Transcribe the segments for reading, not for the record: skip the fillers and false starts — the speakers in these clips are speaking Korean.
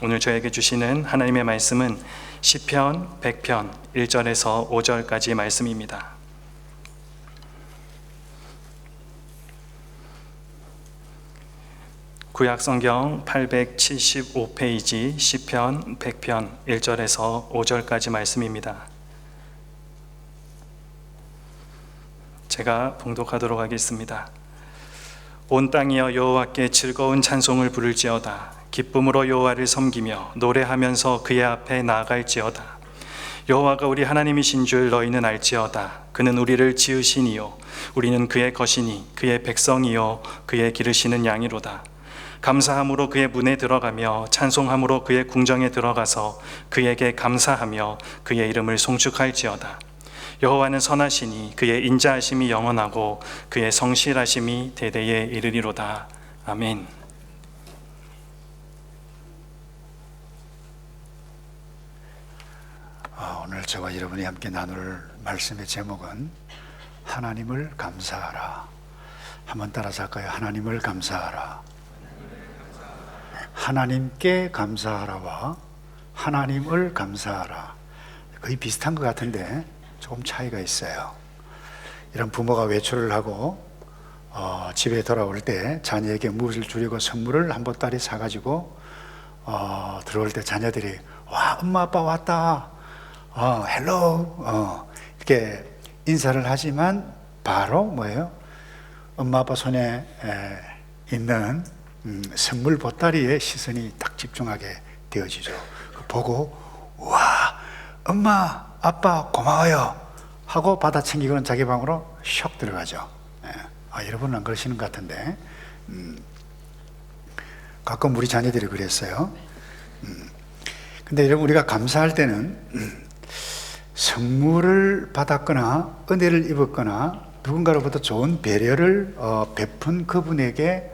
오늘 저에게 주시는 하나님의 말씀은 시편 100편 1절에서 5절까지 말씀입니다. 구약성경 875페이지 시편 100편 1절에서 5절까지 말씀입니다. 제가 봉독하도록 하겠습니다. 온 땅이여 여호와께 즐거운 찬송을 부를지어다. 기쁨으로 여호와를 섬기며 노래하면서 그의 앞에 나아갈지어다. 여호와가 우리 하나님이신 줄 너희는 알지어다. 그는 우리를 지으시니요 우리는 그의 것이니 그의 백성이요 그의 기르시는 양이로다. 감사함으로 그의 문에 들어가며 찬송함으로 그의 궁정에 들어가서 그에게 감사하며 그의 이름을 송축할지어다. 여호와는 선하시니 그의 인자하심이 영원하고 그의 성실하심이 대대에 이르리로다. 아멘. 오늘 저와 여러분이 함께 나눌 말씀의 제목은 하나님을 감사하라. 한번 따라서 할까요? 하나님을 감사하라. 하나님께 감사하라와 하나님을 감사하라, 거의 비슷한 것 같은데 조금 차이가 있어요. 이런 부모가 외출을 하고 집에 돌아올 때 자녀에게 무엇을 주려고 선물을 한 보따리 사가지고 들어올 때 자녀들이 와, 엄마 아빠 왔다, 헬로, 이렇게 인사를 하지만 바로 뭐예요? 엄마 아빠 손에 있는 선물 보따리에 시선이 딱 집중하게 되어지죠. 보고 와, 엄마 아빠 고마워요 하고 받아 챙기고는 자기 방으로 슉 들어가죠. 여러분은 안 그러시는 것 같은데 가끔 우리 자녀들이 그랬어요. 근데 여러분, 우리가 감사할 때는 선물을 받았거나 은혜를 입었거나 누군가로부터 좋은 배려를 베푼 그분에게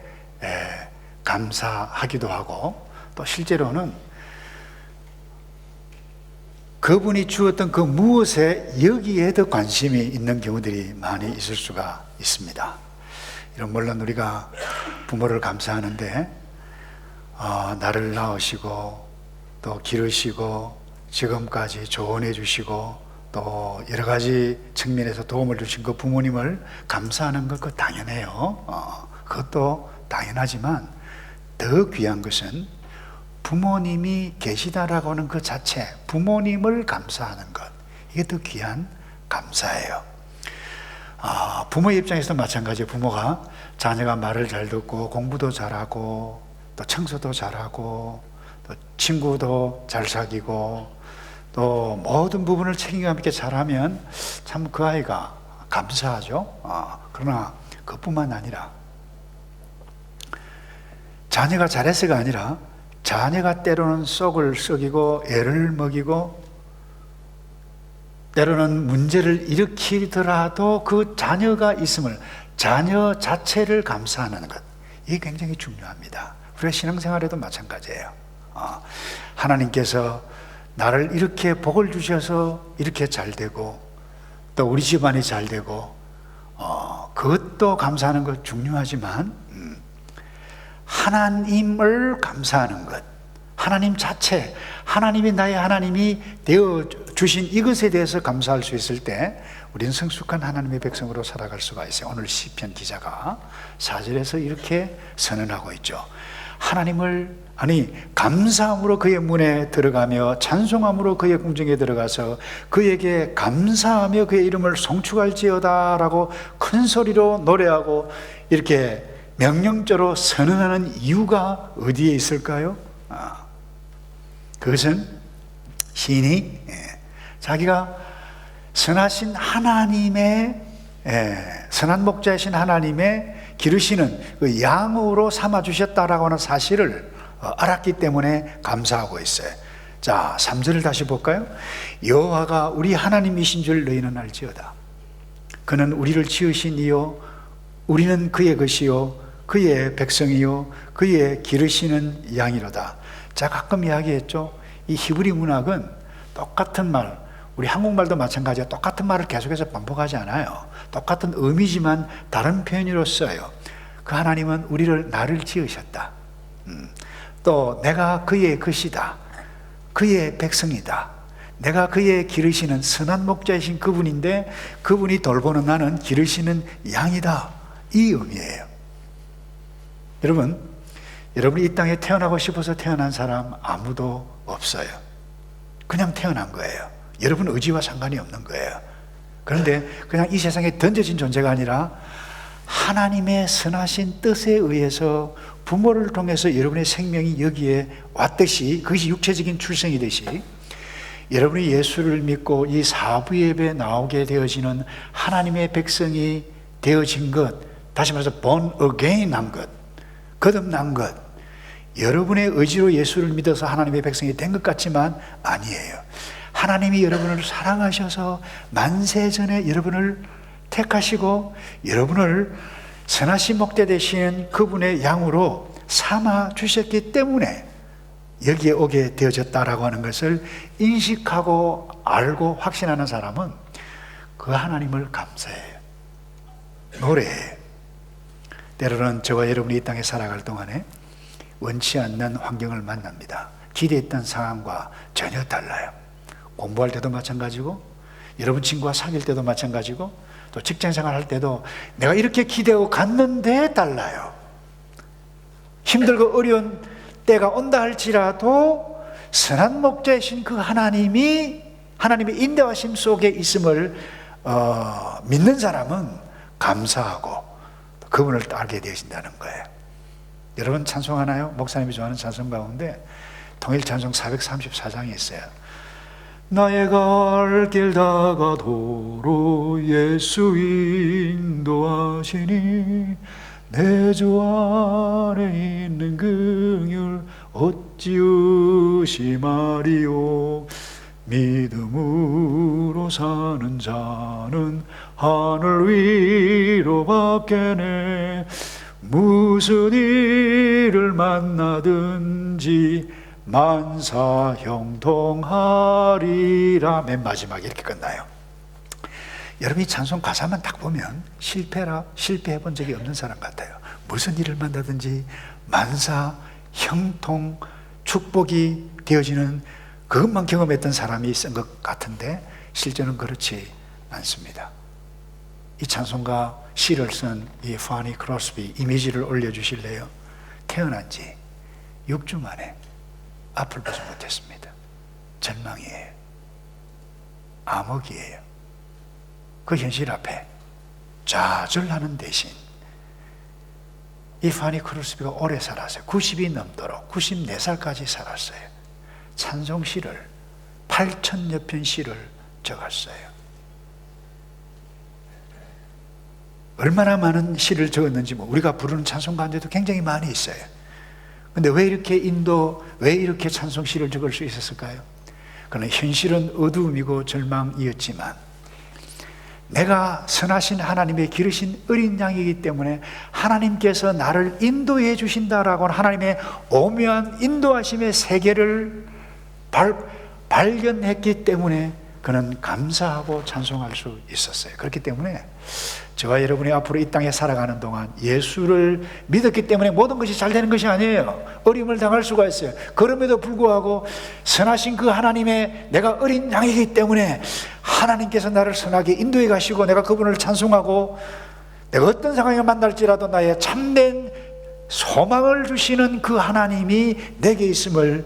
감사하기도 하고, 또 실제로는 그분이 주었던 그 무엇에 여기에 더 관심이 있는 경우들이 많이 있을 수가 있습니다. 이런, 물론 우리가 부모를 감사하는데 나를 낳으시고 또 기르시고 지금까지 조언해 주시고 또 여러 가지 측면에서 도움을 주신 그 부모님을 감사하는 것, 그거 당연해요. 그것도 당연하지만 더 귀한 것은 부모님이 계시다라고 하는 그 자체, 부모님을 감사하는 것, 이게 더 귀한 감사예요. 부모의 입장에서도 마찬가지예요. 부모가 자녀가 말을 잘 듣고 공부도 잘하고 또 청소도 잘하고 또 친구도 잘 사귀고 또 모든 부분을 책임감 있게 잘하면 참 그 아이가 감사하죠. 그러나 그뿐만 아니라 자녀가 잘해서가 아니라 자녀가 때로는 썩을 썩이고 애를 먹이고 때로는 문제를 일으키더라도 그 자녀가 있음을, 자녀 자체를 감사하는 것, 이게 굉장히 중요합니다. 우리가 신앙생활에도 마찬가지예요. 하나님께서 나를 이렇게 복을 주셔서 이렇게 잘 되고 또 우리 집안이 잘 되고 그것도 감사하는 것 중요하지만 하나님을 감사하는 것, 하나님 자체, 하나님이 나의 하나님이 되어 주신 이것에 대해서 감사할 수 있을 때 우리는 성숙한 하나님의 백성으로 살아갈 수가 있어요. 오늘 시편 기자가 4절에서 이렇게 선언하고 있죠. 하나님을, 감사함으로 그의 문에 들어가며 찬송함으로 그의 궁정에 들어가서 그에게 감사하며 그의 이름을 송축할지어다 라고 큰 소리로 노래하고 이렇게 명령조로 선언하는 이유가 어디에 있을까요? 그것은 시인이 자기가 선하신 하나님의, 선한 목자이신 하나님의 기르시는 그 양으로 삼아주셨다라고 하는 사실을 알았기 때문에 감사하고 있어요. 자, 3절을 다시 볼까요? 여호와가 우리 하나님이신 줄 너희는 알지어다. 그는 우리를 지으신 이요 우리는 그의 것이요 그의 백성이요 그의 기르시는 양이로다. 자, 가끔 이야기했죠. 이 히브리 문학은 똑같은 말, 우리 한국말도 마찬가지야. 똑같은 말을 계속해서 반복하지 않아요. 똑같은 의미지만 다른 표현으로 써요. 그 하나님은 나를 지으셨다. 또 내가 그의 것이다, 그의 백성이다, 내가 그의 기르시는 선한 목자이신 그분인데 그분이 돌보는 나는 기르시는 양이다, 이 의미예요. 여러분, 여러분이 이 땅에 태어나고 싶어서 태어난 사람 아무도 없어요. 그냥 태어난 거예요. 여러분 의지와 상관이 없는 거예요. 그런데 그냥 이 세상에 던져진 존재가 아니라 하나님의 선하신 뜻에 의해서 부모를 통해서 여러분의 생명이 여기에 왔듯이, 그것이 육체적인 출생이듯이 여러분이 예수를 믿고 이 사부 예배에 나오게 되어지는 하나님의 백성이 되어진 것, 다시 말해서 born again 한 것, 거듭난 것, 여러분의 의지로 예수를 믿어서 하나님의 백성이 된 것 같지만 아니에요. 하나님이 여러분을 사랑하셔서 만세전에 여러분을 택하시고 여러분을 선하신 목자 되신 그분의 양으로 삼아 주셨기 때문에 여기에 오게 되어졌다라고 하는 것을 인식하고 알고 확신하는 사람은 그 하나님을 감사해요, 노래해요. 때로는 저와 여러분이 이 땅에 살아갈 동안에 원치 않는 환경을 만납니다. 기대했던 상황과 전혀 달라요. 공부할 때도 마찬가지고, 여러분 친구와 사귈 때도 마찬가지고, 또 직장생활 할 때도 내가 이렇게 기대하고 갔는데 달라요. 힘들고 어려운 때가 온다 할지라도 선한 목자이신 그 하나님의 인도하심 속에 있음을 믿는 사람은 감사하고 그분을 알게 되신다는 거예요. 여러분 찬송하나요? 목사님이 좋아하는 찬송 가운데 통일 찬송 434장이 있어요. 나의 갈 길 다가도록 예수 인도하시니 내 주 안에 있는 긍휼 어찌 의심하리요. 믿음으로 사는 자는 하늘 위로 밖에네. 무슨 일을 만나든지 만사 형통하리라. 맨 마지막에 이렇게 끝나요. 여러분이 찬송 가사만 딱 보면 실패해 본 적이 없는 사람 같아요. 무슨 일을 만나든지 만사 형통 축복이 되어지는 그것만 경험했던 사람이 쓴 것 같은데 실제는 그렇지 않습니다. 이 찬송가 시를 쓴 이 파니 크로스비 이미지를 올려주실래요? 태어난 지 6주 만에 앞을 보지 못했습니다. 절망이에요. 암흑이에요. 그 현실 앞에 좌절하는 대신 이 파니 크로스비가 오래 살았어요. 90이 넘도록 94살까지 살았어요. 찬송시를 8,000여 편 시를 적었어요. 얼마나 많은 시를 적었는지 우리가 부르는 찬송 가운데도 굉장히 많이 있어요. 근데 왜 이렇게 찬송시를 적을 수 있었을까요? 그러나 현실은 어두움이고 절망이었지만 내가 선하신 하나님의 기르신 어린 양이기 때문에 하나님께서 나를 인도해 주신다라고 하나님의 오묘한 인도하심의 세계를 발견했기 때문에 그는 감사하고 찬송할 수 있었어요. 그렇기 때문에 저와 여러분이 앞으로 이 땅에 살아가는 동안 예수를 믿었기 때문에 모든 것이 잘 되는 것이 아니에요. 어려움을 당할 수가 있어요. 그럼에도 불구하고 선하신 그 하나님의 내가 어린 양이기 때문에 하나님께서 나를 선하게 인도해 가시고 내가 그분을 찬송하고 내가 어떤 상황을 만날지라도 나의 참된 소망을 주시는 그 하나님이 내게 있음을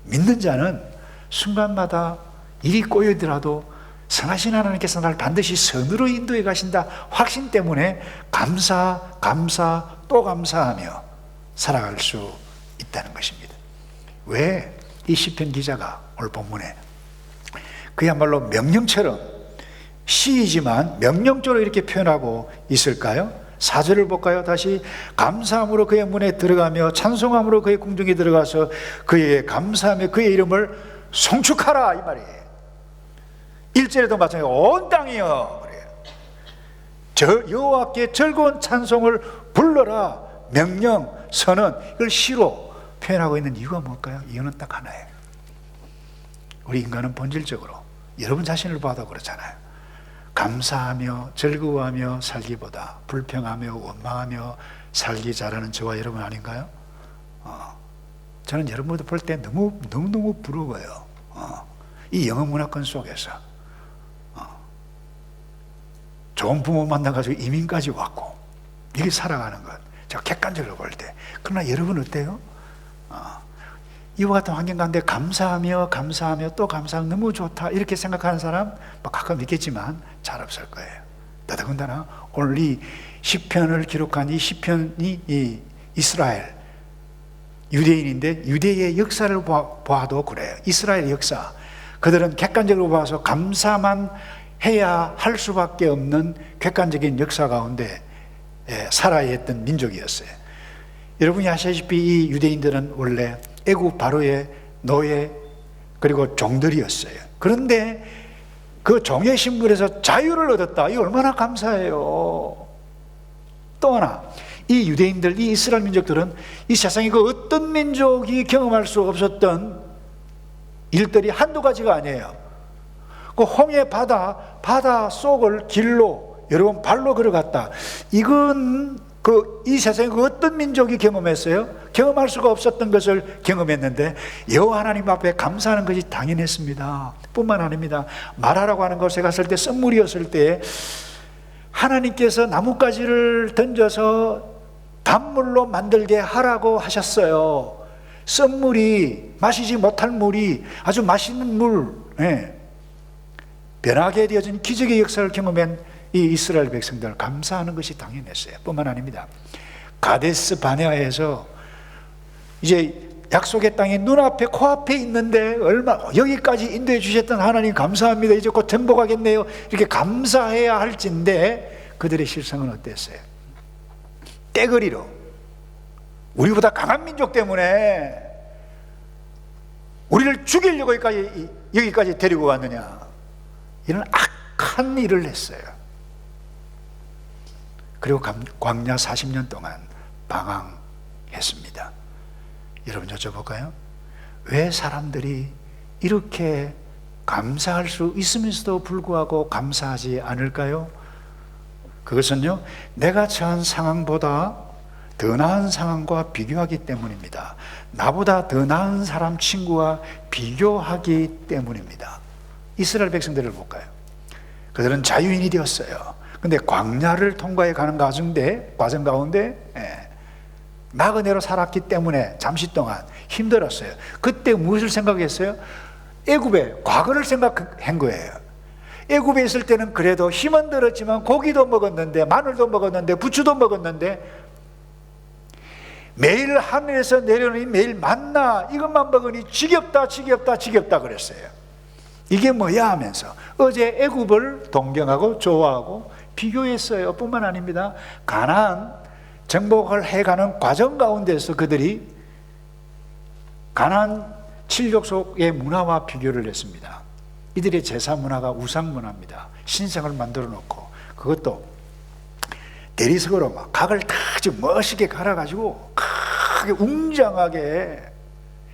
믿는 자는 순간마다 일이 꼬이더라도 선하신 하나님께서 나를 반드시 선으로 인도해 가신다 확신 때문에 감사 또 감사하며 살아갈 수 있다는 것입니다. 왜 이 시편 기자가 오늘 본문에 그야말로 명령처럼 시이지만 명령적으로 이렇게 표현하고 있을까요? 4절을 볼까요? 다시 감사함으로 그의 문에 들어가며 찬송함으로 그의 궁중에 들어가서 그에게 감사하며 그의 이름을 송축하라 이 말이에요. 1절에도 마찬가지로 온 땅이여 그래요. 여호와께 즐거운 찬송을 불러라. 명령, 선언 이걸 시로 표현하고 있는 이유가 뭘까요? 이유는 딱 하나예요. 우리 인간은 본질적으로 여러분 자신을 봐도 그렇잖아요. 감사하며 즐거워하며 살기보다 불평하며 원망하며 살기 잘하는 저와 여러분 아닌가요? 저는 여러분들 볼 때 너무너무 부러워요. 이 영어 문화권 속에서 좋은 부모 만나가지고 이민까지 왔고 이렇게 살아가는 것, 제가 객관적으로 볼 때. 그러나 여러분 어때요? 이와 같은 환경 가운데 감사하며 또 감사하며 너무 좋다 이렇게 생각하는 사람 가끔 있겠지만 잘 없을 거예요. 더더군다나 오늘 이 시편을 기록한 이 시편이 이 이스라엘 유대인인데 유대의 역사를 봐도 그래요. 이스라엘 역사, 그들은 객관적으로 봐서 감사만 해야 할 수밖에 없는 객관적인 역사 가운데 살아야 했던 민족이었어요. 여러분이 아시다시피 이 유대인들은 원래 애국 바로의 노예 그리고 종들이었어요. 그런데 그 종의 신분에서 자유를 얻었다. 이거 얼마나 감사해요. 또 하나, 이 유대인들, 이 이스라엘 민족들은 이 세상에 그 어떤 민족이 경험할 수 없었던 일들이 한두 가지가 아니에요. 그 홍해 바다 속을 길로 여러분 발로 걸어갔다. 이건 이 세상에 그 어떤 민족이 경험했어요? 경험할 수가 없었던 것을 경험했는데 여호와 하나님 앞에 감사하는 것이 당연했습니다. 뿐만 아닙니다. 마라라고 하는 곳에 갔을 때 썸물이었을 때 하나님께서 나뭇가지를 던져서 단물로 만들게 하라고 하셨어요. 썸물이, 마시지 못할 물이 아주 맛있는 물, 변하게 되어진 기적의 역사를 경험한 이 이스라엘 백성들, 감사하는 것이 당연했어요. 뿐만 아닙니다. 가데스 바네아에서 이제 약속의 땅이 눈앞에 코앞에 있는데 여기까지 인도해 주셨던 하나님 감사합니다. 이제 곧 정복하겠네요. 이렇게 감사해야 할진데 그들의 실상은 어땠어요? 떼거리로 우리보다 강한 민족 때문에 우리를 죽이려고 여기까지 데리고 왔느냐, 이런 악한 일을 했어요. 그리고 광야 40년 동안 방황했습니다. 여러분 여쭤볼까요? 왜 사람들이 이렇게 감사할 수 있으면서도 불구하고 감사하지 않을까요? 그것은요, 내가 처한 상황보다 더 나은 상황과 비교하기 때문입니다. 나보다 더 나은 사람 친구와 비교하기 때문입니다. 이스라엘 백성들을 볼까요? 그들은 자유인이 되었어요. 근데 광야를 통과해 가는 과정 가운데 나그네로 살았기 때문에 잠시 동안 힘들었어요. 그때 무엇을 생각했어요? 애굽의 과거를 생각한 거예요. 애굽에 있을 때는 그래도 힘은 들었지만 고기도 먹었는데, 마늘도 먹었는데, 부추도 먹었는데, 매일 하늘에서 내려오는 매일 만나 이것만 먹으니 지겹다 그랬어요. 이게 뭐야 하면서 어제 애굽을 동경하고 좋아하고 비교했어요. 뿐만 아닙니다. 가나안 정복을 해가는 과정 가운데서 그들이 가나안 칠족 속의 문화와 비교를 했습니다. 이들의 제사 문화가 우상 문화입니다. 신상을 만들어 놓고 그것도 대리석으로 막 각을 다 아주 멋있게 갈아가지고 크게 웅장하게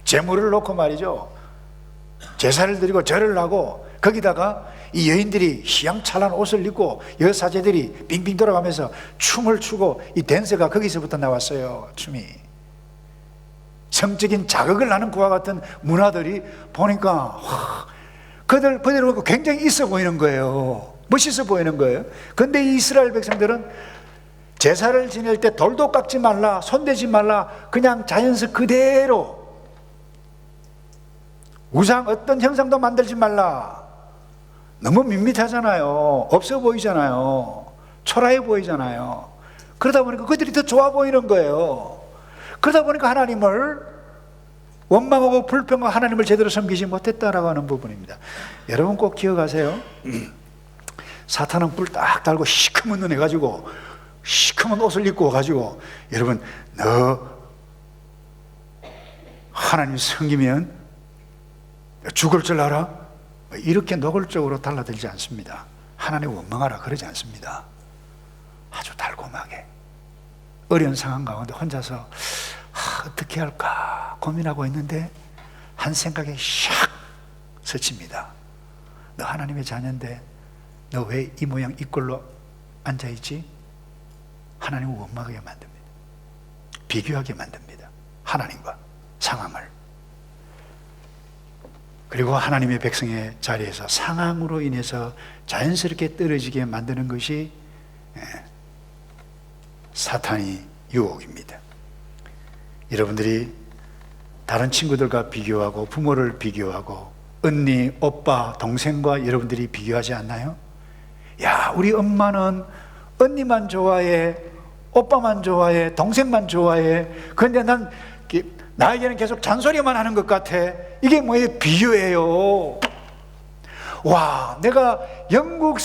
제물을 놓고 말이죠, 제사를 드리고 절을 하고, 거기다가 이 여인들이 희양찬란 옷을 입고 여사제들이 빙빙 돌아가면서 춤을 추고, 이 댄스가 거기서부터 나왔어요. 춤이 성적인 자극을 하는 그와 같은 문화들이 보니까 그들 보고 굉장히 있어 보이는 거예요. 멋있어 보이는 거예요. 그런데 이 이스라엘 백성들은 제사를 지낼 때 돌도 깎지 말라, 손대지 말라, 그냥 자연스 그대로, 우상 어떤 형상도 만들지 말라. 너무 밋밋하잖아요. 없어 보이잖아요. 초라해 보이잖아요. 그러다 보니까 그들이 더 좋아 보이는 거예요. 그러다 보니까 하나님을 원망하고 불평하고 하나님을 제대로 섬기지 못했다라고 하는 부분입니다. 여러분 꼭 기억하세요. 사탄은 불 딱 달고 시커먼 눈 해가지고 시커먼 옷을 입고 가지고, 여러분 너 하나님 섬기면 죽을 줄 알아? 이렇게 노골적으로 달라들지 않습니다. 하나님 원망하라 그러지 않습니다. 아주 달콤하게 어려운 상황 가운데 혼자서 어떻게 할까 고민하고 있는데 한 생각에 샥 스칩니다. 너 하나님의 자녀인데 너 왜 이 모양 이 꼴로 앉아있지? 하나님을 원망하게 만듭니다. 비교하게 만듭니다. 하나님과. 상황을. 그리고 하나님의 백성의 자리에서 상황으로 인해서 자연스럽게 떨어지게 만드는 것이 사탄의 유혹입니다. 여러분들이 다른 친구들과 비교하고 부모를 비교하고 언니, 오빠, 동생과 여러분들이 비교하지 않나요? 야, 우리 엄마는 언니만 좋아해, 오빠만 좋아해, 동생만 좋아해. 그런데 나에게는 계속 잔소리만 하는 것 같아. 이게 뭐예요? 비교예요. 와, 내가 영국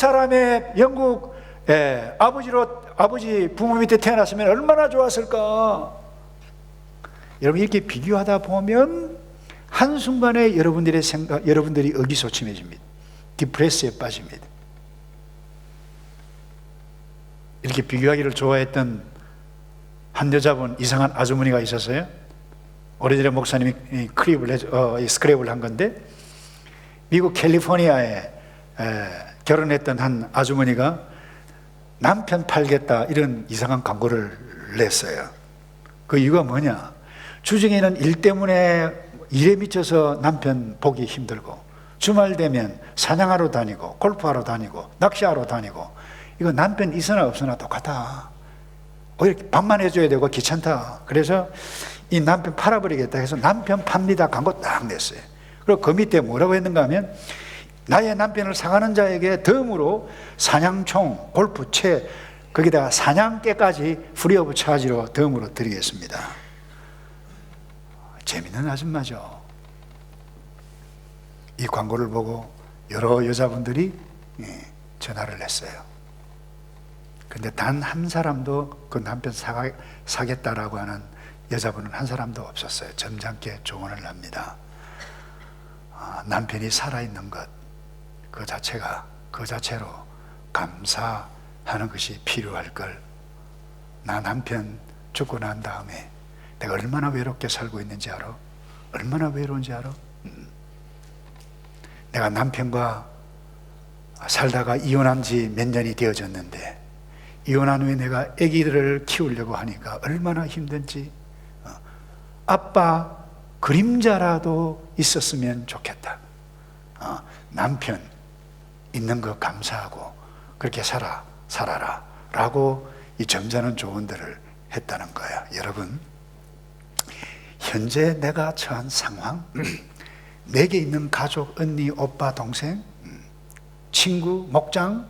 아버지 부모 밑에 태어났으면 얼마나 좋았을까. 여러분, 이렇게 비교하다 보면 한순간에 여러분들이 의기소침해집니다. 디프레스에 빠집니다. 이렇게 비교하기를 좋아했던 한 여자분, 이상한 아주머니가 있었어요. 오래전에 목사님이 스크랩을 한 건데, 미국 캘리포니아에 결혼했던 한 아주머니가 남편 팔겠다 이런 이상한 광고를 냈어요. 그 이유가 뭐냐? 주중에는 일 때문에 일에 미쳐서 남편 보기 힘들고, 주말 되면 사냥하러 다니고 골프하러 다니고 낚시하러 다니고, 이거 남편 있으나 없으나 똑같아. 오히려 밥만 해줘야 되고 귀찮다. 그래서 이 남편 팔아버리겠다 해서 남편 팝니다 광고 딱 냈어요. 그리고 그 밑에 뭐라고 했는가 하면, 나의 남편을 사가는 자에게 덤으로 사냥총, 골프채, 거기다가 사냥개까지 프리 오브 차지로 덤으로 드리겠습니다. 재밌는 아줌마죠. 이 광고를 보고 여러 여자분들이 전화를 했어요. 근데 단 한 사람도 그 남편 사겠다라고 하는 여자분은 한 사람도 없었어요. 점잖게 조언을 합니다. 남편이 살아있는 것, 그 자체로 감사하는 것이 필요할 걸. 나 남편 죽고 난 다음에 내가 얼마나 외롭게 살고 있는지 알아? 얼마나 외로운지 알아? 내가 남편과 살다가 이혼한 지 몇 년이 되어졌는데, 이혼한 후에 내가 아기들을 키우려고 하니까 얼마나 힘든지. 아빠 그림자라도 있었으면 좋겠다. 남편 있는 거 감사하고 그렇게 살아라 라고 이 점잖은 조언들을 했다는 거야. 여러분, 현재 내가 처한 상황, 내게 있는 가족, 언니, 오빠, 동생, 친구, 목장,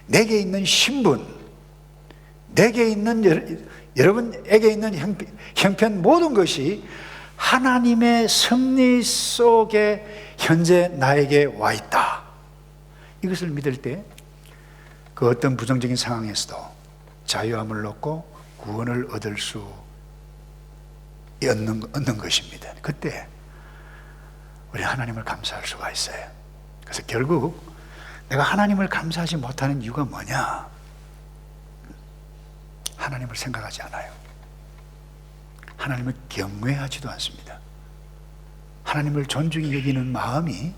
내게 있는 신분, 내게 있는 여러분에게 있는 형편, 모든 것이 하나님의 섭리 속에 현재 나에게 와 있다. 이것을 믿을 때 그 어떤 부정적인 상황에서도 자유함을 얻고 구원을 얻을 수 얻는 것입니다. 그때 우리 하나님을 감사할 수가 있어요. 그래서 결국 내가 하나님을 감사하지 못하는 이유가 뭐냐? 하나님을 생각하지 않아요. 하나님을 경외하지도 않습니다. 하나님을 존중히 여기는 마음이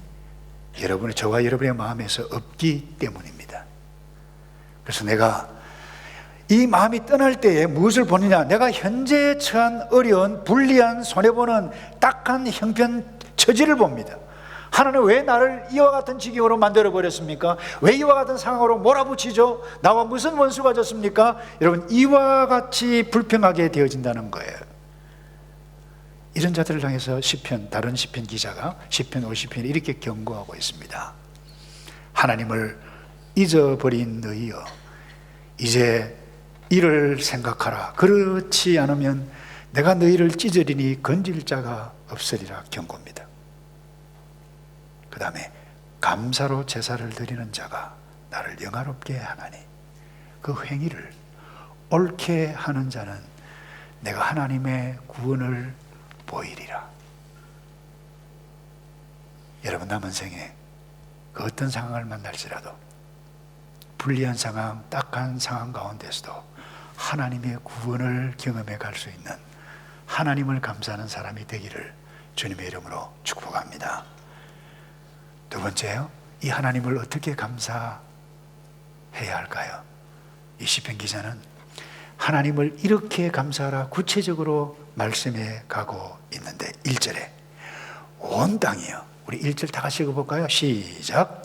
저와 여러분의 마음에서 없기 때문입니다. 그래서 내가 이 마음이 떠날 때에 무엇을 보느냐? 내가 현재 처한 어려운, 불리한, 손해보는 딱한 형편 처지를 봅니다. 하나님 왜 나를 이와 같은 지경으로 만들어버렸습니까? 왜 이와 같은 상황으로 몰아붙이죠? 나와 무슨 원수가 졌습니까? 여러분, 이와 같이 불평하게 되어진다는 거예요. 이런 자들을 향해서 다른 시편 기자가 시편 50편에 이렇게 경고하고 있습니다. 하나님을 잊어버린 너희여, 이제 이를 생각하라. 그렇지 않으면 내가 너희를 찢으리니 건질 자가 없으리라 경고입니다. 그 다음에 감사로 제사를 드리는 자가 나를 영화롭게 하나니, 그 행위를 옳게 하는 자는 내가 하나님의 구원을 보이리라. 여러분, 남은 생에 그 어떤 상황을 만날지라도, 불리한 상황, 딱한 상황 가운데서도 하나님의 구원을 경험해 갈 수 있는, 하나님을 감사하는 사람이 되기를 주님의 이름으로 축복합니다. 두 번째요, 이 하나님을 어떻게 감사해야 할까요? 이 시편 기자는 하나님을 이렇게 감사하라 구체적으로 말씀해 가고 있는데 1절에 온 땅이요. 우리 1절 다 같이 읽어볼까요? 시작.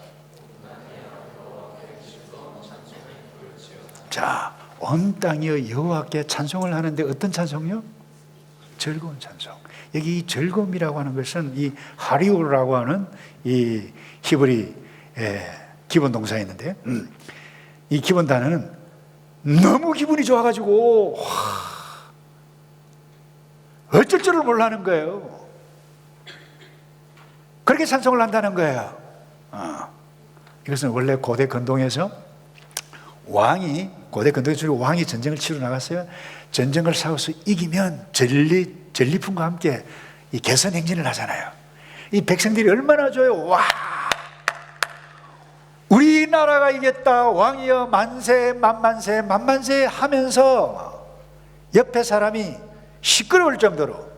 자, 온 땅이여 여호와께 찬송을 하는데 어떤 찬송요? 즐거운 찬송. 여기 이 즐거움이라고 하는 것은 이 하리오라고 하는 이 히브리 기본 동사가 있는데 이 기본 단어는 너무 기분이 좋아가지고 어쩔 줄을 몰라하는 거예요. 그렇게 찬송을 한다는 거예요. 이것은 원래 고대 근동에서 고대 근동에서 왕이 전쟁을 치러 나갔어요. 전쟁을 싸워서 이기면 전리품과 함께 이 개선 행진을 하잖아요. 이 백성들이 얼마나 좋아요. 와, 우리나라가 이겼다. 왕이여 만세 만만세 만만세 하면서 옆에 사람이 시끄러울 정도로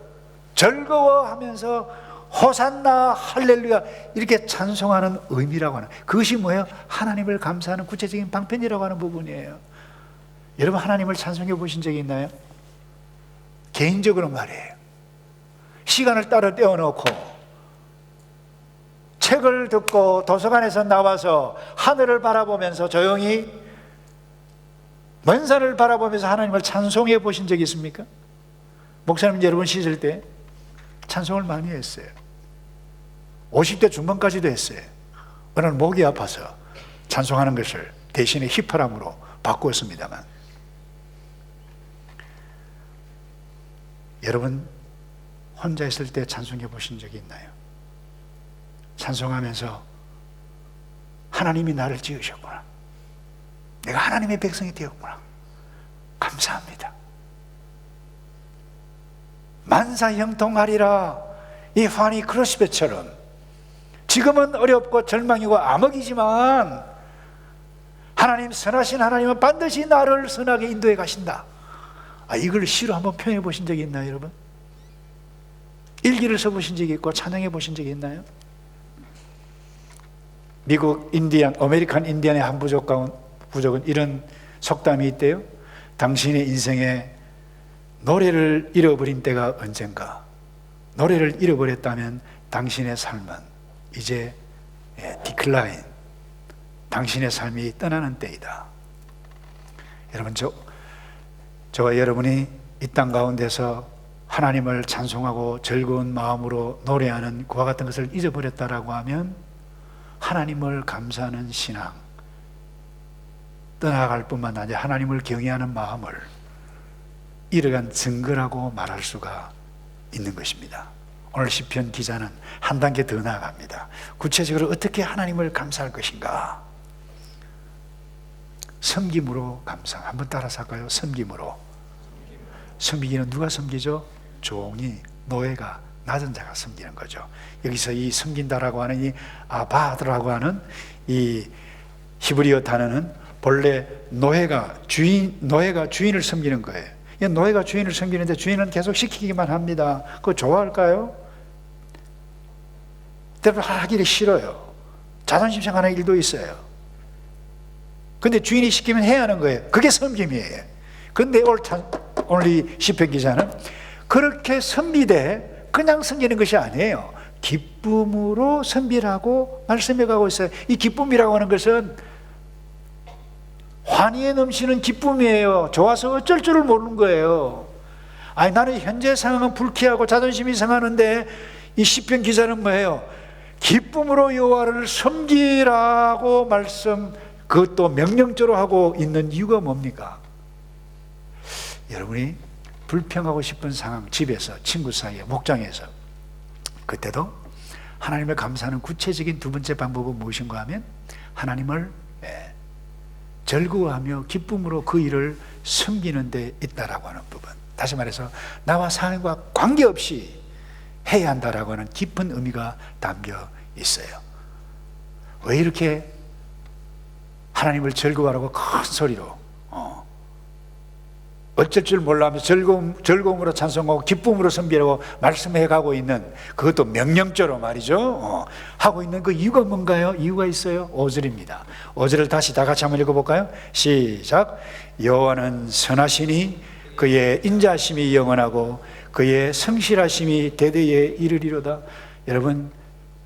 즐거워하면서 호산나 할렐루야 이렇게 찬송하는 의미라고 하는, 그것이 뭐예요? 하나님을 감사하는 구체적인 방편이라고 하는 부분이에요. 여러분 하나님을 찬송해 보신 적이 있나요? 개인적으로 말이에요. 시간을 따로 떼어놓고 책을 듣고 도서관에서 나와서 하늘을 바라보면서 조용히 먼 산을 바라보면서 하나님을 찬송해 보신 적이 있습니까? 목사님 여러분 시절 때 찬송을 많이 했어요. 50대 중반까지도 했어요. 어느 날 목이 아파서 찬송하는 것을 대신에 휘파람으로 바꾸었습니다만, 여러분 혼자 있을 때 찬송해 보신 적이 있나요? 찬송하면서 하나님이 나를 지으셨구나, 내가 하나님의 백성이 되었구나, 감사합니다, 만사형통하리라, 이 환희 크로스배처럼 지금은 어렵고 절망이고 암흑이지만 하나님 선하신 하나님은 반드시 나를 선하게 인도해 가신다. 이걸 시로 한번 표현해 보신 적이 있나요, 여러분? 일기를 써보신 적이 있고 찬양해 보신 적이 있나요? 미국 아메리칸 인디안의 한 부족은 이런 속담이 있대요. 당신의 인생에 노래를 잃어버린 때가 언젠가, 노래를 잃어버렸다면 당신의 삶은 이제 디클라인, 당신의 삶이 떠나는 때이다. 여러분 저와 여러분이 이 땅 가운데서 하나님을 찬송하고 즐거운 마음으로 노래하는 그와 같은 것을 잊어버렸다라고 하면 하나님을 감사하는 신앙, 떠나갈 뿐만 아니라 하나님을 경외하는 마음을 잃어간 증거라고 말할 수가 있는 것입니다. 오늘 시편 기자는 한 단계 더 나아갑니다. 구체적으로 어떻게 하나님을 감사할 것인가? 섬김으로 감사. 한번 따라서 할까요? 섬김으로. 섬기기는 누가 섬기죠? 종이, 노예가, 낮은 자가 섬기는 거죠. 여기서 이 섬긴다라고 하는 이 아바드라고 하는 이 히브리어 단어는 본래 노예가 주인을 섬기는 거예요. 노예가 주인을 섬기는데 주인은 계속 시키기만 합니다. 그거 좋아할까요? 때로 하기를 싫어요. 자존심 상하는 일도 있어요. 근데 주인이 시키면 해야 하는 거예요. 그게 섬김이에요. 근데 오늘 이 시편 기자는 그렇게 섬기되 그냥 섬기는 것이 아니에요. 기쁨으로 섬기라고 말씀해 가고 있어요. 이 기쁨이라고 하는 것은 환희에 넘치는 기쁨이에요. 좋아서 어쩔 줄을 모르는 거예요. 나는 현재 상황은 불쾌하고 자존심이 상하는데 이 시편 기자는 뭐예요? 기쁨으로 여호와를 섬기라고 말씀, 그것도 명령조로 하고 있는 이유가 뭡니까? 여러분이 불평하고 싶은 상황, 집에서, 친구 사이에, 목장에서, 그때도 하나님을 감사하는 구체적인 두 번째 방법은 무엇인가 하면 하나님을 즐거워하며 기쁨으로 그 일을 섬기는 데 있다라고 하는 부분, 다시 말해서 나와 상황과 관계없이 해야 한다라고 하는 깊은 의미가 담겨 있어요. 왜 이렇게 하나님을 즐거워하라고 큰 소리로 어쩔 줄 몰라하면서 즐거움으로 찬송하고 기쁨으로 섬기라고 말씀해 가고 있는, 그것도 명령조로 말이죠. 하고 있는 그 이유가 뭔가요? 이유가 있어요. 5절입니다. 5절을 다시 다 같이 한번 읽어볼까요? 시작. 여호와는 선하시니 그의 인자하심이 영원하고 그의 성실하심이 대대에 이르리로다. 여러분,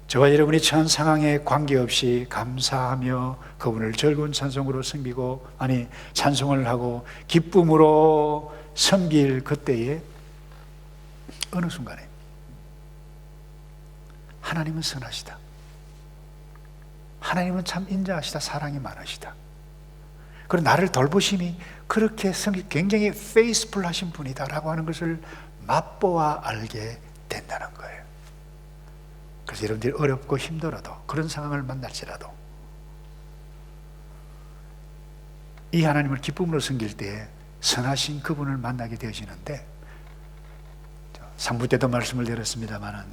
저와 여러분이 처한 상황에 관계없이 감사하며 그분을 즐거운 찬송으로 섬기고, 찬송을 하고 기쁨으로 섬길 그때에 어느 순간에 하나님은 선하시다, 하나님은 참 인자하시다, 사랑이 많으시다, 그리고 나를 돌보심이 그렇게 굉장히 페이스풀하신 분이다라고 하는 것을 맛보아 알게 된다는 거예요. 그래서 여러분들이 어렵고 힘들어도, 그런 상황을 만날지라도 이 하나님을 기쁨으로 섬길 때에 선하신 그분을 만나게 되어지는데, 3부 때도 말씀을 드렸습니다만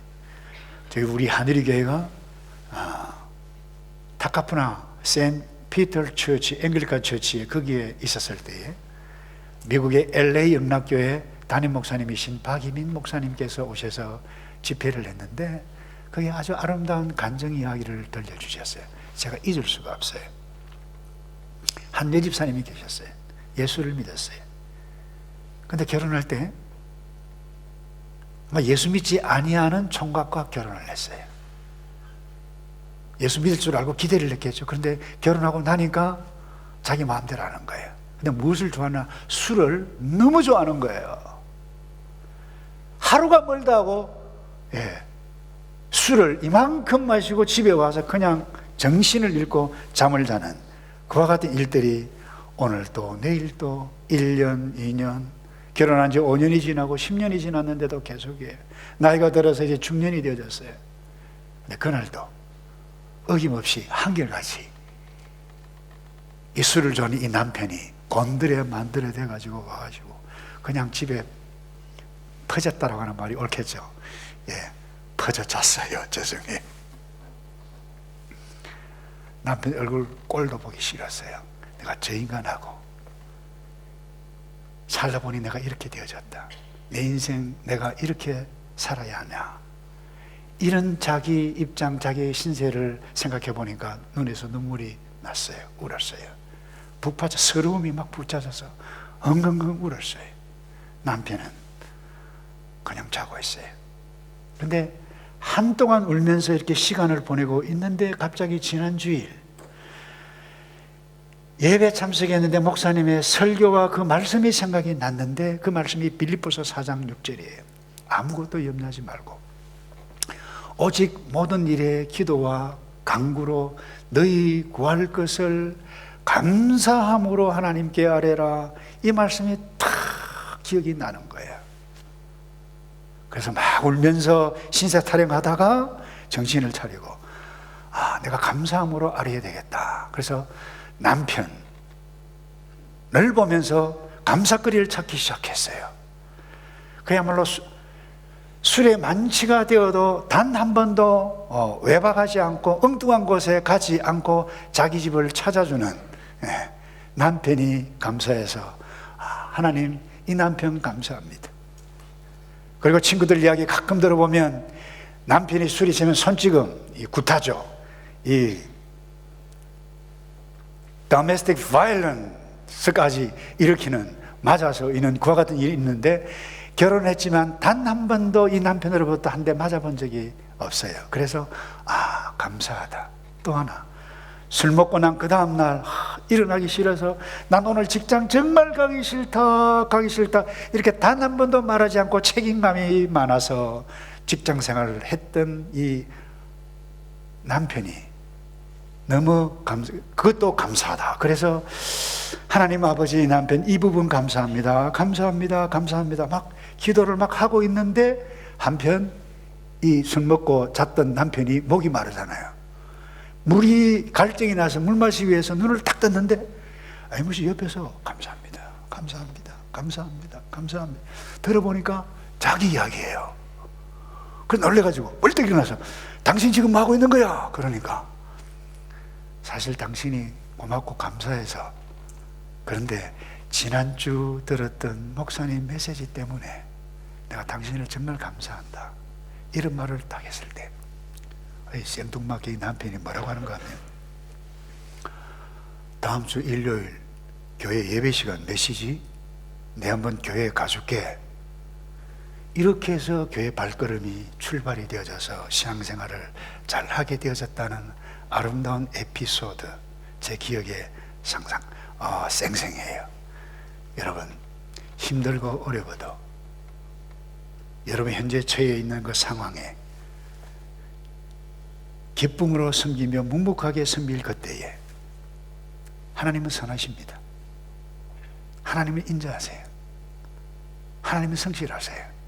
저희 우리 하늘이 교회가 타카푸나 센 피터 처치, 앵글리칸 처치에 거기에 있었을 때에 미국의 LA 영락교회 담임 목사님이신 박이민 목사님께서 오셔서 집회를 했는데, 그게 아주 아름다운 간증 이야기를 들려주셨어요. 제가 잊을 수가 없어요. 한 여집사님이 계셨어요. 예수를 믿었어요. 근데 결혼할 때 예수 믿지 아니하는 총각과 결혼을 했어요. 예수 믿을 줄 알고 기대를 했겠죠. 그런데 결혼하고 나니까 자기 마음대로 하는 거예요. 근데 무엇을 좋아하나? 술을 너무 좋아하는 거예요. 하루가 멀다 하고 술을 이만큼 마시고 집에 와서 그냥 정신을 잃고 잠을 자는 그와 같은 일들이 오늘도 내일도 1년, 2년, 결혼한 지 5년이 지나고 10년이 지났는데도 계속해요. 나이가 들어서 이제 중년이 되어졌어요. 근데 그날도 어김없이 한결같이 이 술을 좋아하는 이 남편이 곤드레 만드레 돼가지고 와가지고 그냥 집에 퍼졌다라고 하는 말이 옳겠죠. 퍼져 잤어요. 죄송해요. 남편 얼굴 꼴도 보기 싫었어요. 내가 저 인간하고 살다 보니 내가 이렇게 되어졌다. 내 인생 내가 이렇게 살아야 하냐. 이런 자기 입장, 자기의 신세를 생각해 보니까 눈에서 눈물이 났어요. 울었어요. 북파져 서러움이 막 붙잡아서 엉엉엉 울었어요. 남편은 그냥 자고 있어요. 그런데 한동안 울면서 이렇게 시간을 보내고 있는데 갑자기 지난 주일 예배 참석했는데 목사님의 설교와 그 말씀이 생각이 났는데, 그 말씀이 빌립보서 4장 6절이에요. 아무것도 염려하지 말고 오직 모든 일에 기도와 간구로 너희 구할 것을 감사함으로 하나님께 아뢰라. 이 말씀이 탁 기억이 나는 거예요. 그래서 막 울면서 신세 타령하다가 정신을 차리고 내가 감사함으로 아뢰야 되겠다. 그래서 남편을 보면서 감사거리를 찾기 시작했어요. 그야말로 술에 만취가 되어도 단 한 번도 외박하지 않고 엉뚱한 곳에 가지 않고 자기 집을 찾아주는 남편이 감사해서 하나님, 이 남편 감사합니다. 그리고 친구들 이야기 가끔 들어보면 남편이 술이 취하면 손찌검, 이 구타죠. 이 domestic violence까지 일으키는, 맞아서 있는 그와 같은 일이 있는데, 결혼했지만 단 한 번도 이 남편으로부터 한 대 맞아본 적이 없어요. 그래서 감사하다. 또 하나, 술 먹고 난 그 다음날 일어나기 싫어서 난 오늘 직장 정말 가기 싫다 이렇게 단 한 번도 말하지 않고 책임감이 많아서 직장 생활을 했던 이 남편이 너무 그것도 감사하다. 그래서 하나님 아버지, 남편 이 부분 감사합니다. 막 기도를 막 하고 있는데, 한편 이 술 먹고 잤던 남편이 목이 마르잖아요. 물이 갈증이 나서 물 마시기 위해서 눈을 딱 떴는데 무시 옆에서 감사합니다. 들어보니까 자기 이야기예요. 그래서 놀래가지고 벌떡 일어나서 당신 지금 뭐 하고 있는 거야? 그러니까 사실 당신이 고맙고 감사해서, 그런데 지난주 들었던 목사님 메시지 때문에 내가 당신을 정말 감사한다, 이런 말을 딱 했을 때 생뚱맞게 남편이 뭐라고 하는가 하면, 다음 주 일요일 교회 예배 시간 몇 시지? 내 한번 교회에 가줄게. 이렇게 해서 교회 발걸음이 출발이 되어져서 신앙생활을 잘 하게 되어졌다는 아름다운 에피소드, 제 기억에 생생해요. 여러분, 힘들고 어려워도 여러분 현재 처해 있는 그 상황에 기쁨으로 섬기며 묵묵하게 섬길 그때에 하나님은 선하십니다. 하나님을 인정하세요. 하나님은 성실하세요.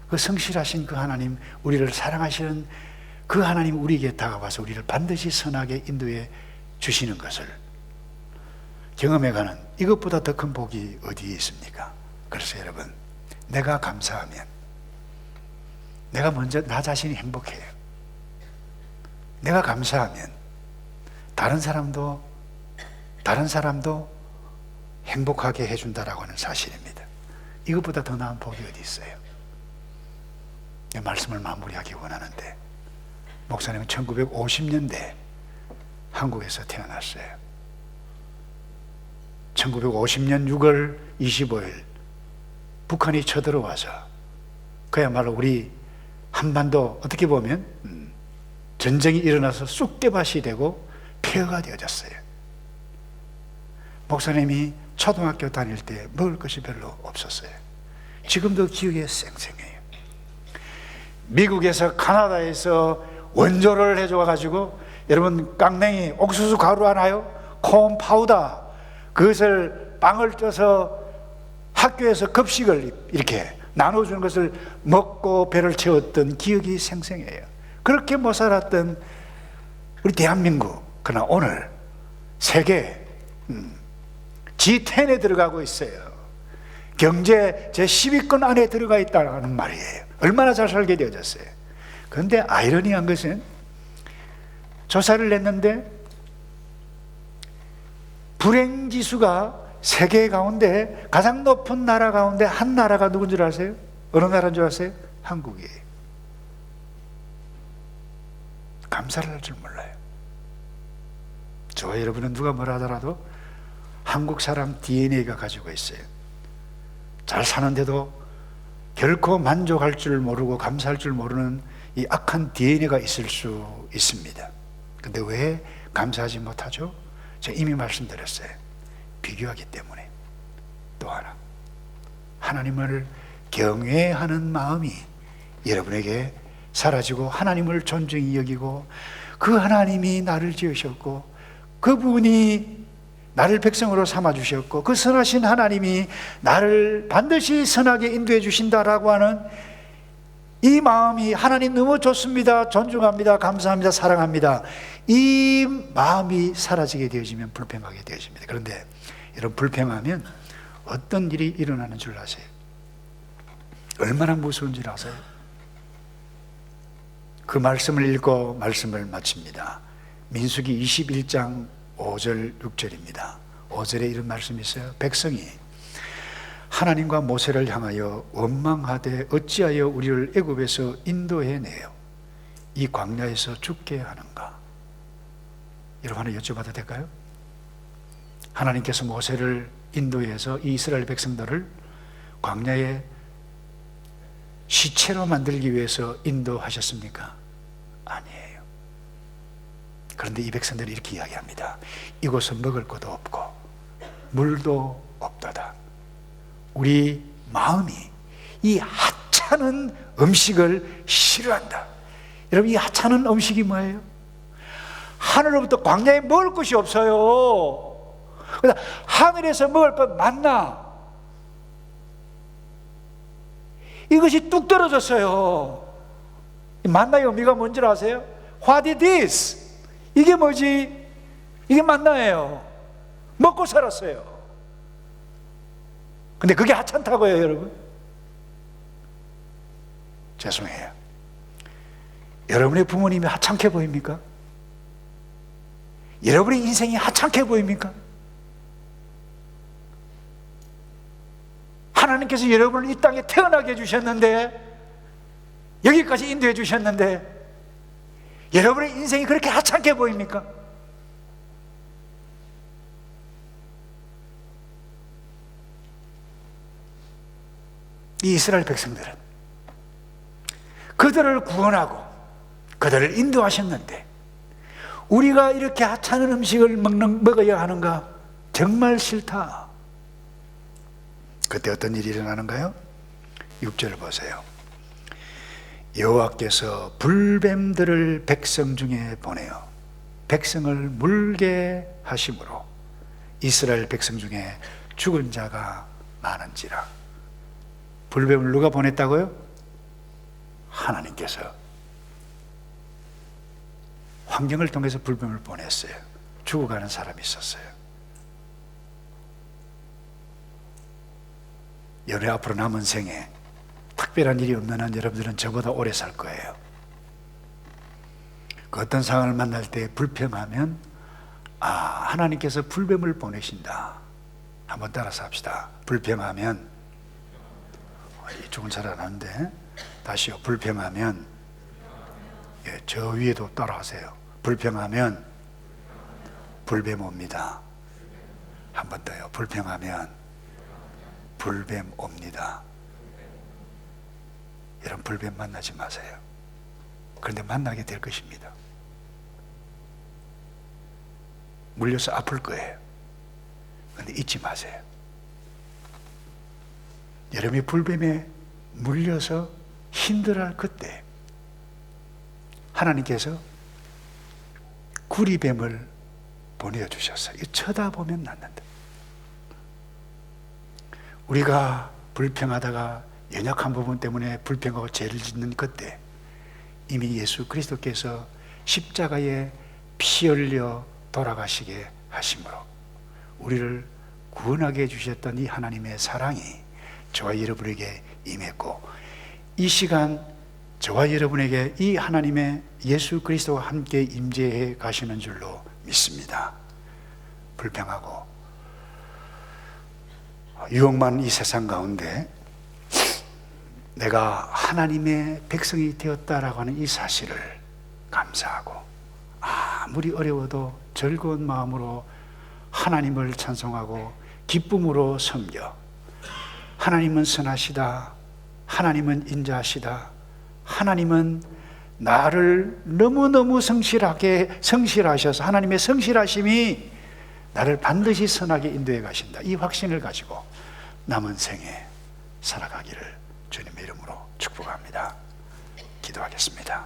그 성실하신 그 하나님, 우리를 사랑하시는 그 하나님, 우리에게 다가와서 우리를 반드시 선하게 인도해 주시는 것을 경험해가는, 이것보다 더 큰 복이 어디에 있습니까? 그래서 여러분, 내가 감사하면 내가 먼저 나 자신이 행복해요. 내가 감사하면 다른 사람도 행복하게 해준다라고 하는 사실입니다. 이것보다 더 나은 복이 어디 있어요? 이 말씀을 마무리하기 원하는데, 목사님은 1950년대 한국에서 태어났어요. 1950년 6월 25일 북한이 쳐들어와서 그야말로 우리 한반도, 어떻게 보면 전쟁이 일어나서 쑥대밭이 되고 폐허가 되어졌어요. 목사님이 초등학교 다닐 때 먹을 것이 별로 없었어요. 지금도 기억에 생생해요. 미국에서, 카나다에서 원조를 해줘가지고, 여러분 깡냉이, 옥수수 가루 아나요? 콘 파우더, 그것을 빵을 쪄서 학교에서 급식을 이렇게 나눠주는 것을 먹고 배를 채웠던 기억이 생생해요. 그렇게 못 살았던 우리 대한민국, 그러나 오늘 세계 G10에 들어가고 있어요. 경제 제10위권 안에 들어가 있다는 말이에요. 얼마나 잘 살게 되어졌어요. 그런데 아이러니한 것은, 조사를 냈는데 불행지수가 세계 가운데 가장 높은 나라 가운데 한 나라가 누군 줄 아세요? 어느 나라인 줄 아세요? 한국이에요. 감사를 할 줄 몰라요. 저와 여러분은 누가 뭐라 하더라도 한국 사람 DNA가 가지고 있어요. 잘 사는데도 결코 만족할 줄 모르고 감사할 줄 모르는 이 악한 DNA가 있을 수 있습니다. 근데 왜 감사하지 못하죠? 제가 이미 말씀드렸어요. 비교하기 때문에. 또 하나, 하나님을 경외하는 마음이 여러분에게 사라지고, 하나님을 존중히 여기고, 그 하나님이 나를 지으셨고, 그분이 나를 백성으로 삼아주셨고, 그 선하신 하나님이 나를 반드시 선하게 인도해 주신다라고 하는 이 마음이, 하나님 너무 좋습니다, 존중합니다, 감사합니다, 사랑합니다, 이 마음이 사라지게 되어지면 불평하게 되어집니다. 그런데 여러분, 불평하면 어떤 일이 일어나는 줄 아세요? 얼마나 무서운 줄 아세요? 그 말씀을 읽고 말씀을 마칩니다. 민수기 21장 5절 6절입니다. 5절에 이런 말씀이 있어요. 백성이 하나님과 모세를 향하여 원망하되 어찌하여 우리를 애굽에서 인도해내요 이 광야에서 죽게 하는가? 여러분, 하나 여쭤봐도 될까요? 하나님께서 모세를 인도해서 이 이스라엘 백성들을 광야에 시체로 만들기 위해서 인도하셨습니까? 아니에요. 그런데 이 백성들이 이렇게 이야기합니다. 이곳은 먹을 것도 없고 물도 없도다. 우리 마음이 이 하찮은 음식을 싫어한다. 여러분, 이 하찮은 음식이 뭐예요? 하늘로부터 광야에 먹을 것이 없어요. 그러나 하늘에서 먹을 것 만나, 이것이 뚝 떨어졌어요. 만나의 의미가 뭔지 아세요? What is this? 이게 뭐지? 이게 만나예요. 먹고 살았어요. 근데 그게 하찮다고요, 여러분. 죄송해요. 여러분의 부모님이 하찮게 보입니까? 여러분의 인생이 하찮게 보입니까? 하나님께서 여러분을 이 땅에 태어나게 해주셨는데, 여기까지 인도해 주셨는데 여러분의 인생이 그렇게 하찮게 보입니까? 이 이스라엘 백성들은 그들을 구원하고 그들을 인도하셨는데 우리가 이렇게 하찮은 음식을 먹어야 하는가? 정말 싫다. 그때 어떤 일이 일어나는가요? 6절을 보세요. 여호와께서 불뱀들을 백성 중에 보내어 백성을 물게 하심으로 이스라엘 백성 중에 죽은 자가 많은지라. 불뱀을 누가 보냈다고요? 하나님께서 환경을 통해서 불뱀을 보냈어요. 죽어가는 사람이 있었어요. 여러 앞으로 남은 생에 특별한 일이 없는 한 여러분들은 저보다 오래 살 거예요. 그 어떤 상황을 만날 때 불평하면 하나님께서 불뱀을 보내신다. 한번 따라서 합시다. 불평하면, 이쪽은 잘 안 하는데 다시요. 불평하면, 저 위에도 따라하세요. 불평하면 불뱀 옵니다. 한 번 더요. 불평하면 불뱀 옵니다. 여러분, 불뱀 만나지 마세요. 그런데 만나게 될 것입니다. 물려서 아플 거예요. 그런데 잊지 마세요. 여러분이 불뱀에 물려서 힘들어할 그때 하나님께서 구리뱀을 보내주셨어요. 쳐다보면 낫는다. 우리가 불평하다가 연약한 부분 때문에 불평하고 죄를 짓는 그때 이미 예수 그리스도께서 십자가에 피 흘려 돌아가시게 하심으로 우리를 구원하게 해주셨던 이 하나님의 사랑이 저와 여러분에게 임했고, 이 시간 저와 여러분에게 이 하나님의 예수 그리스도와 함께 임재해 가시는 줄로 믿습니다. 불평하고 유혹 많은 이 세상 가운데 내가 하나님의 백성이 되었다라고 하는 이 사실을 감사하고 아무리 어려워도 즐거운 마음으로 하나님을 찬송하고 기쁨으로 섬겨, 하나님은 선하시다, 하나님은 인자하시다, 하나님은 나를 너무너무 성실하셔서 하나님의 성실하심이 나를 반드시 선하게 인도해 가신다, 이 확신을 가지고 남은 생에 살아가기를 주님의 이름으로 축복합니다. 기도하겠습니다.